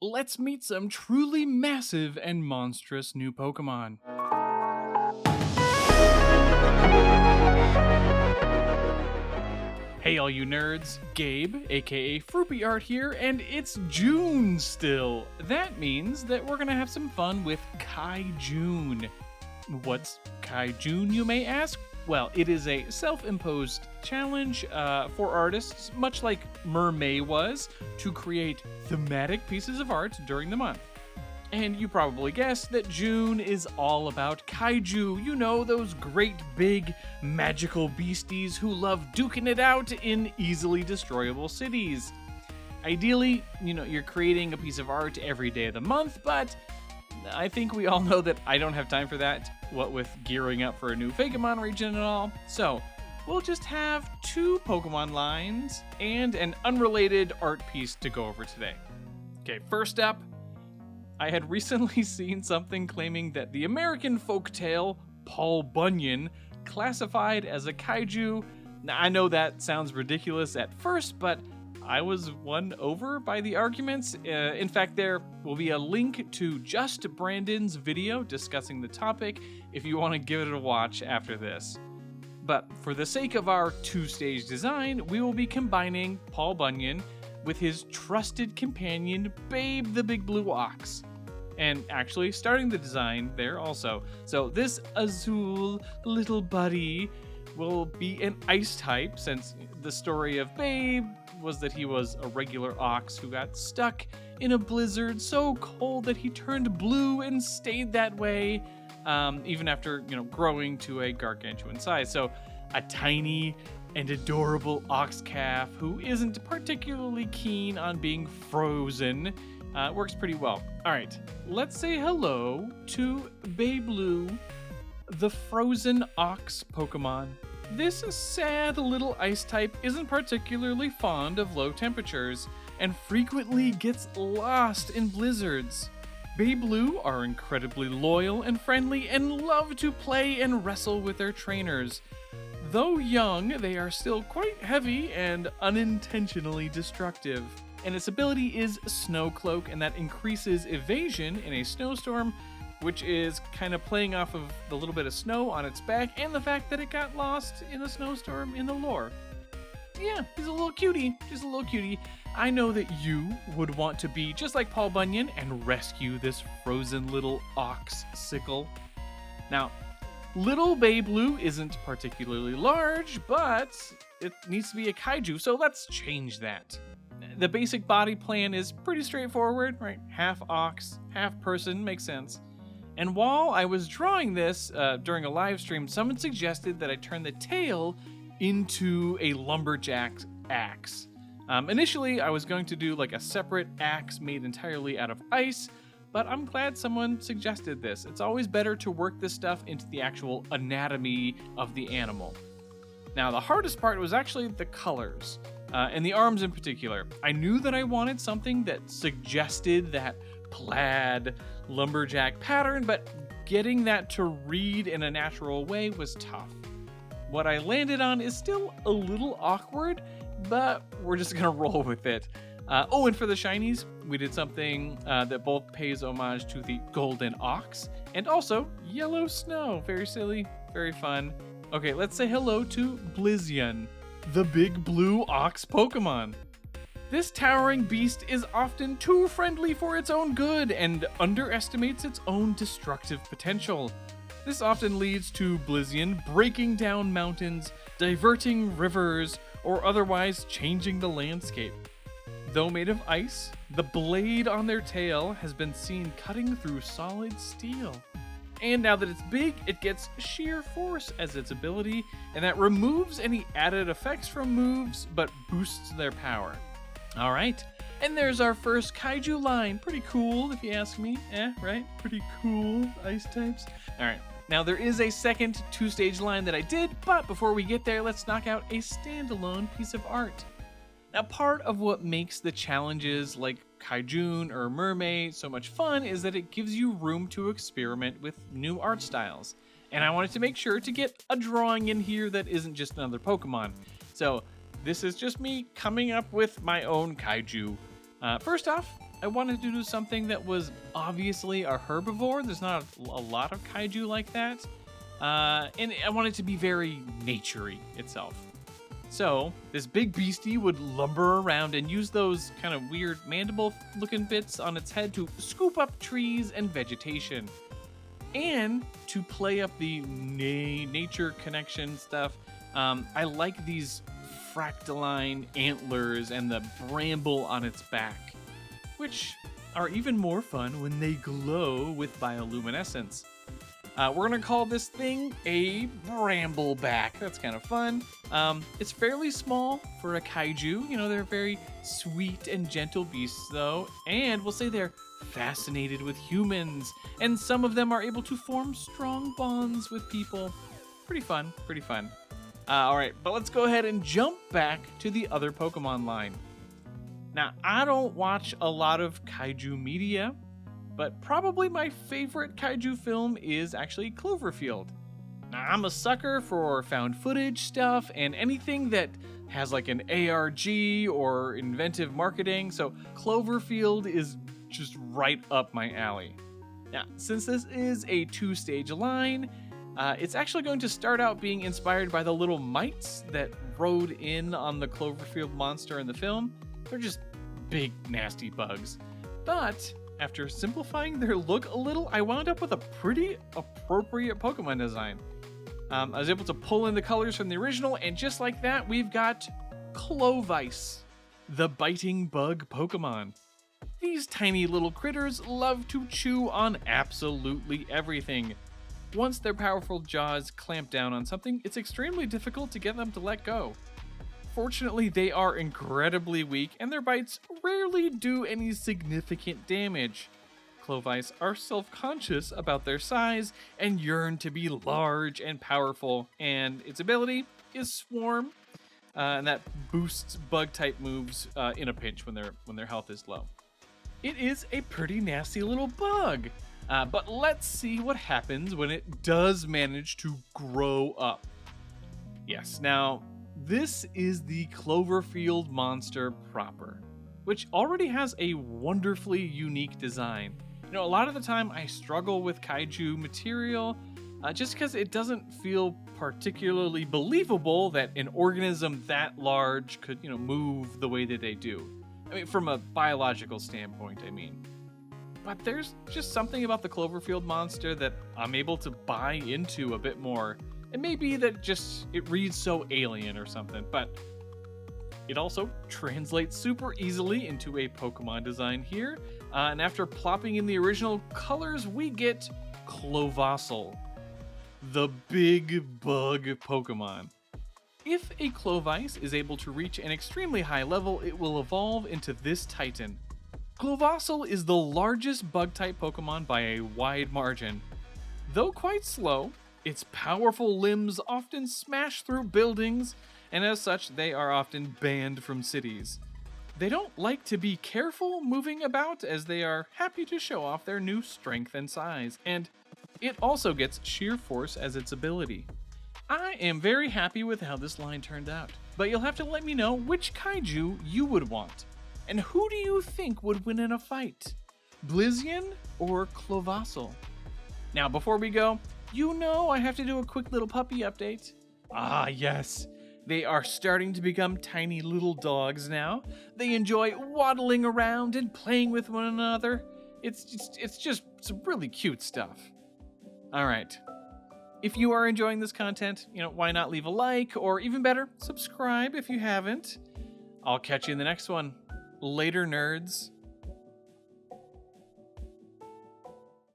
let's meet some truly massive and monstrous new Pokemon. Hey all you nerds, Gabe, aka Froopy Art here, and it's June still. That means that we're gonna have some fun with KaiJune. What's KaiJune, you may ask? Well, it is a self-imposed challenge for artists, much like Mermay was, to create thematic pieces of art during the month. And you probably guessed that June is all about kaiju, you know, those great big magical beasties who love duking it out in easily destroyable cities. Ideally, you're creating a piece of art every day of the month, but I think we all know that I don't have time for that, what with gearing up for a new Fakemon region and all. So we'll just have 2 Pokemon lines and an unrelated art piece to go over today. Okay, first up, I had recently seen something claiming that the American folktale Paul Bunyan classified as a kaiju. Now, I know that sounds ridiculous at first, but I was won over by the arguments. In fact, there will be a link to Just Brandon's video discussing the topic if you want to give it a watch after this. But for the sake of our 2-stage design, we will be combining Paul Bunyan with his trusted companion, Babe the Big Blue Ox. And actually starting the design there also. So this Azul little buddy will be an ice type, since the story of Babe was that he was a regular ox who got stuck in a blizzard so cold that he turned blue and stayed that way, even after growing to a gargantuan size. So a tiny and adorable ox calf who isn't particularly keen on being frozen. Works pretty well. All right, let's say hello to Bablue, the frozen ox Pokemon. This sad little ice type isn't particularly fond of low temperatures and frequently gets lost in blizzards. Bablue are incredibly loyal and friendly and love to play and wrestle with their trainers. Though young, they are still quite heavy and unintentionally destructive. And its ability is Snow Cloak, and that increases evasion in a snowstorm, which is kind of playing off of the little bit of snow on its back and the fact that it got lost in a snowstorm in the lore. Yeah, he's a little cutie, just a little cutie. I know that you would want to be just like Paul Bunyan and rescue this frozen little ox sickle. Now, little Bablue isn't particularly large, but it needs to be a kaiju, so let's change that. The basic body plan is pretty straightforward, right? Half ox, half person, makes sense. And while I was drawing this during a live stream, someone suggested that I turn the tail into a lumberjack axe. Initially, I was going to do like a separate axe made entirely out of ice, but I'm glad someone suggested this. It's always better to work this stuff into the actual anatomy of the animal. Now, the hardest part was actually the colors. And the arms in particular. I knew that I wanted something that suggested that plaid lumberjack pattern, but getting that to read in a natural way was tough. What I landed on is still a little awkward, but we're just gonna roll with it. And for the shinies, we did something that both pays homage to the golden ox and also yellow snow. Very silly, very fun. Okay, let's say hello to Blizzian, the big blue ox Pokemon. This towering beast is often too friendly for its own good and underestimates its own destructive potential. This often leads to Blizzian breaking down mountains, diverting rivers, or otherwise changing the landscape. Though made of ice, the blade on their tail has been seen cutting through solid steel. And now that it's big, it gets sheer force as its ability, and that removes any added effects from moves, but boosts their power. Alright, and there's our first kaiju line. Pretty cool, if you ask me. Right? Pretty cool ice types. Alright, now there is a second 2-stage line that I did, but before we get there, let's knock out a standalone piece of art. Now, part of what makes the challenges like KaiJune or Mermay so much fun is that it gives you room to experiment with new art styles. And I wanted to make sure to get a drawing in here that isn't just another Pokemon. So this is just me coming up with my own kaiju. First off, I wanted to do something that was obviously a herbivore. There's not a lot of kaiju like that. And I want it to be very nature-y itself. So, this big beastie would lumber around and use those kind of weird mandible-looking bits on its head to scoop up trees and vegetation. And to play up the nature connection stuff, I like these fractaline antlers and the bramble on its back, which are even more fun when they glow with bioluminescence. We're gonna call this thing a Brambleback. That's kind of fun. It's fairly small for a kaiju. You know, they're very sweet and gentle beasts though, and we'll say they're fascinated with humans, and some of them are able to form strong bonds with people. Pretty fun, pretty fun. All right, but let's go ahead and jump back to the other Pokemon line. Now, I don't watch a lot of kaiju media, but probably my favorite kaiju film is actually Cloverfield. Now, I'm a sucker for found footage stuff and anything that has like an ARG or inventive marketing, so Cloverfield is just right up my alley. Now, since this is a 2-stage line, it's actually going to start out being inspired by the little mites that rode in on the Cloverfield monster in the film. They're just big, nasty bugs. But after simplifying their look a little, I wound up with a pretty appropriate Pokemon design. I was able to pull in the colors from the original, and just like that, we've got Clovice, the biting bug Pokemon. These tiny little critters love to chew on absolutely everything. Once their powerful jaws clamp down on something, it's extremely difficult to get them to let go. Fortunately, they are incredibly weak, and their bites rarely do any significant damage. Clovice are self-conscious about their size and yearn to be large and powerful, and its ability is Swarm, and that boosts bug-type moves in a pinch when their health is low. It is a pretty nasty little bug, but let's see what happens when it does manage to grow up. Yes, now, this is the Cloverfield monster proper, which already has a wonderfully unique design. You know, a lot of the time I struggle with kaiju material just because it doesn't feel particularly believable that an organism that large could, you know, move the way that they do. I mean, from a biological standpoint, I mean. But there's just something about the Cloverfield monster that I'm able to buy into a bit more. It may be that just it reads so alien or something, but it also translates super easily into a Pokemon design here. And after plopping in the original colors, we get Clovassel, the big bug Pokemon. If a Clovice is able to reach an extremely high level, it will evolve into this Titan. Clovassel is the largest bug-type Pokemon by a wide margin. Though quite slow, its powerful limbs often smash through buildings, and as such, they are often banned from cities. They don't like to be careful moving about, as they are happy to show off their new strength and size, and it also gets sheer force as its ability. I am very happy with how this line turned out, but you'll have to let me know which kaiju you would want. And who do you think would win in a fight? Blizzian or Clovassel? Now, before we go, you know I have to do a quick little puppy update. Ah, yes. They are starting to become tiny little dogs now. They enjoy waddling around and playing with one another. It's just some really cute stuff. All right. If you are enjoying this content, you know, why not leave a like, or even better, subscribe if you haven't. I'll catch you in the next one. Later, nerds.